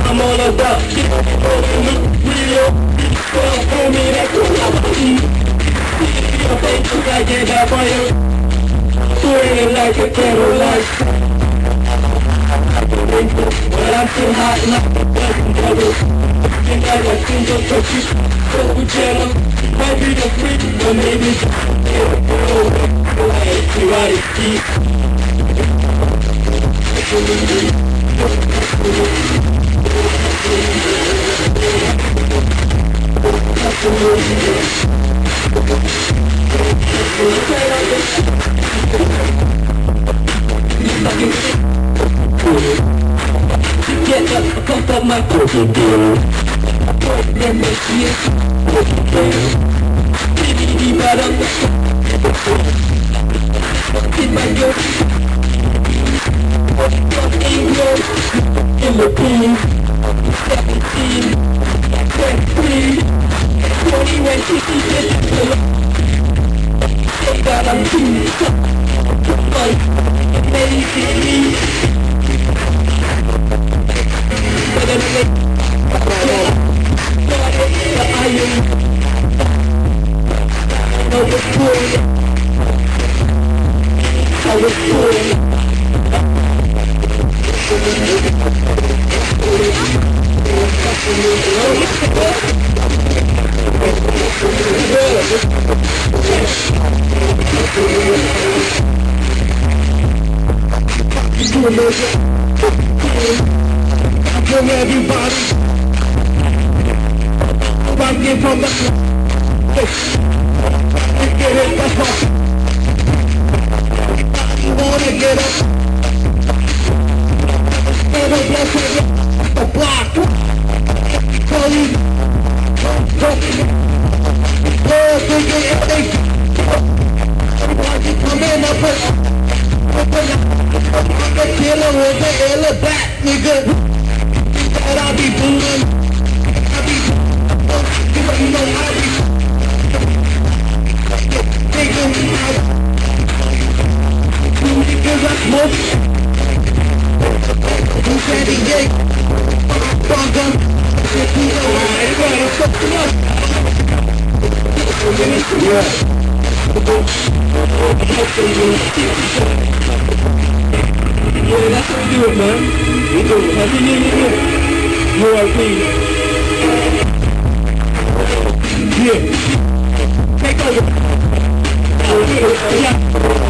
I'm all about shit. Real, for me, that's what I see. Your face is like a vampire, swinging like a candlelight. But I'm still hot like a dozen devils. And I got things up for you, so we channel. Might be the freak, but maybe everybody see. Get up, pump up my cookie deal. Then make me be bad up. Get my girl. England, Philippines, 17, 23, 20 when she they got a team, amazing. But then they I was born. From everybody, rocking from the get it, that's all. You wanna get up? Never bless the block. Tell you, come in up the killer with the illa back, nigga. And I'll be booing. I'll be you know I'll be niggas I smoke. Who said he gay? Bunga. Everybody fucking up. Yeah. Yeah, that's how we do it, man. We do it. Happy New Year. URP. Yeah. Take over. Yeah.